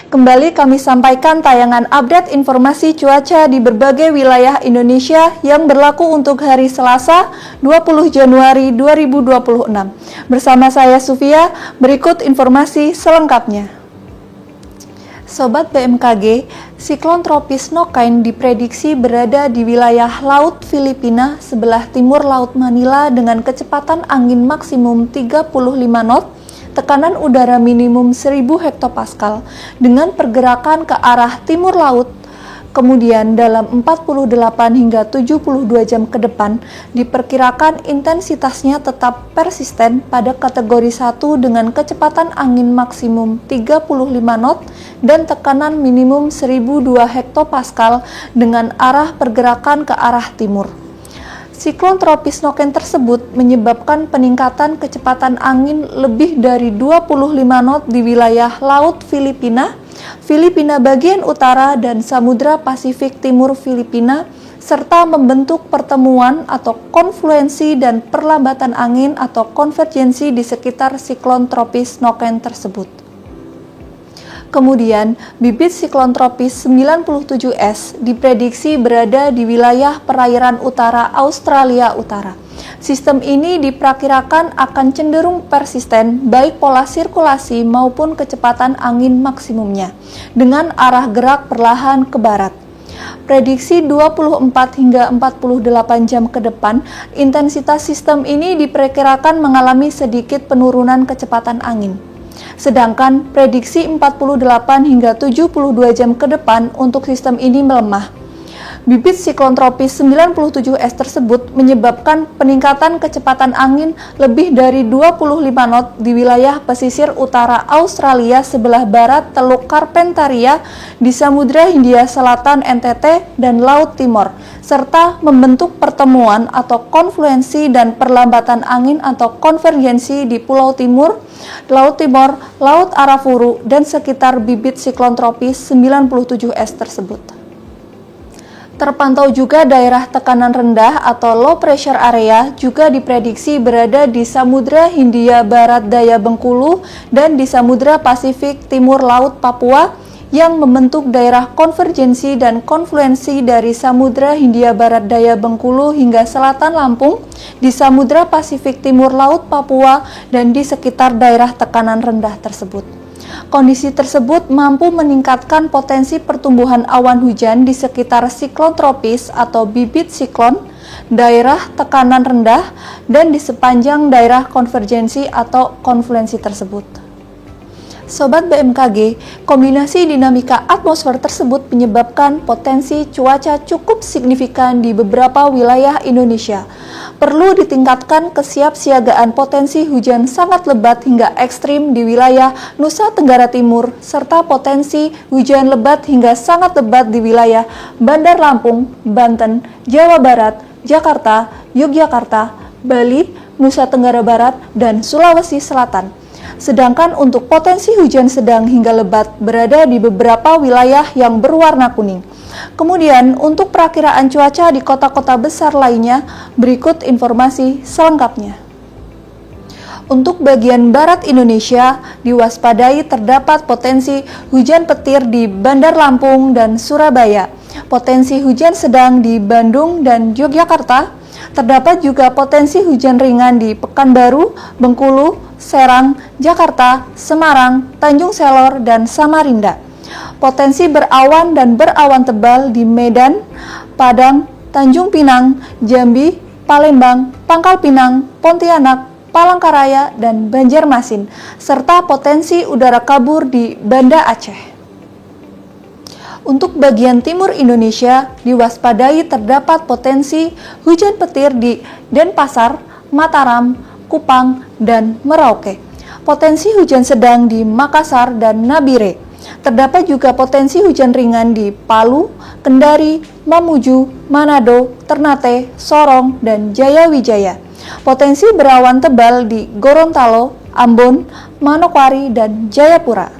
Kembali kami sampaikan tayangan update informasi cuaca di berbagai wilayah Indonesia yang berlaku untuk hari Selasa 20 Januari 2026. Bersama saya Sufia, berikut informasi selengkapnya. Sobat BMKG, siklon tropis Nokain diprediksi berada di wilayah Laut Filipina sebelah timur Laut Manila dengan kecepatan angin maksimum 35 knot, tekanan udara minimum 1000 hektopascal dengan pergerakan ke arah timur laut. Kemudian dalam 48 hingga 72 jam ke depan diperkirakan intensitasnya tetap persisten pada kategori 1 dengan kecepatan angin maksimum 35 knot dan tekanan minimum 1002 hektopascal dengan arah pergerakan ke arah timur. Siklon tropis Nokain tersebut menyebabkan peningkatan kecepatan angin lebih dari 25 knot di wilayah Laut Filipina, Filipina bagian utara dan Samudra Pasifik Timur Filipina, serta membentuk pertemuan atau konfluensi dan perlambatan angin atau konvergensi di sekitar siklon tropis Nokain tersebut. Kemudian, bibit siklon tropis 97S diprediksi berada di wilayah perairan utara Australia Utara. Sistem ini diperkirakan akan cenderung persisten baik pola sirkulasi maupun kecepatan angin maksimumnya, dengan arah gerak perlahan ke barat. Prediksi 24 hingga 48 jam ke depan, intensitas sistem ini diperkirakan mengalami sedikit penurunan kecepatan angin. Sedangkan prediksi 48 hingga 72 jam ke depan untuk sistem ini melemah. Bibit siklon tropis 97S tersebut menyebabkan peningkatan kecepatan angin lebih dari 25 knot di wilayah pesisir utara Australia sebelah barat Teluk Carpentaria di Samudra Hindia Selatan NTT dan Laut Timor, serta membentuk pertemuan atau konfluensi dan perlambatan angin atau konvergensi di Pulau Timur, Laut Timor, Laut Arafuru, dan sekitar bibit siklon tropis 97S tersebut. Terpantau juga daerah tekanan rendah atau low pressure area juga diprediksi berada di Samudra Hindia Barat Daya Bengkulu dan di Samudra Pasifik Timur Laut Papua yang membentuk daerah konvergensi dan konfluensi dari Samudra Hindia Barat Daya Bengkulu hingga selatan Lampung, di Samudra Pasifik Timur Laut Papua, dan di sekitar daerah tekanan rendah tersebut. Kondisi tersebut mampu meningkatkan potensi pertumbuhan awan hujan di sekitar siklon tropis atau bibit siklon, daerah tekanan rendah, dan di sepanjang daerah konvergensi atau konfluensi tersebut. Sobat BMKG, kombinasi dinamika atmosfer tersebut menyebabkan potensi cuaca cukup signifikan di beberapa wilayah Indonesia. Perlu ditingkatkan kesiapsiagaan potensi hujan sangat lebat hingga ekstrim di wilayah Nusa Tenggara Timur, serta potensi hujan lebat hingga sangat lebat di wilayah Bandar Lampung, Banten, Jawa Barat, Jakarta, Yogyakarta, Bali, Nusa Tenggara Barat, dan Sulawesi Selatan. Sedangkan untuk potensi hujan sedang hingga lebat berada di beberapa wilayah yang berwarna kuning. Kemudian untuk perakiraan cuaca di kota-kota besar lainnya, berikut informasi selengkapnya. Untuk bagian barat Indonesia, diwaspadai terdapat potensi hujan petir di Bandar Lampung dan Surabaya, potensi hujan sedang di Bandung dan Yogyakarta. Terdapat juga potensi hujan ringan di Pekanbaru, Bengkulu, Serang, Jakarta, Semarang, Tanjung Selor, dan Samarinda. Potensi berawan dan berawan tebal di Medan, Padang, Tanjung Pinang, Jambi, Palembang, Pangkal Pinang, Pontianak, Palangkaraya, dan Banjarmasin, serta potensi udara kabur di Banda Aceh. Untuk bagian timur Indonesia, diwaspadai terdapat potensi hujan petir di Denpasar, Mataram, Kupang, dan Merauke. Potensi hujan sedang di Makassar dan Nabire. Terdapat juga potensi hujan ringan di Palu, Kendari, Mamuju, Manado, Ternate, Sorong, dan Jayawijaya. Potensi berawan tebal di Gorontalo, Ambon, Manokwari, dan Jayapura.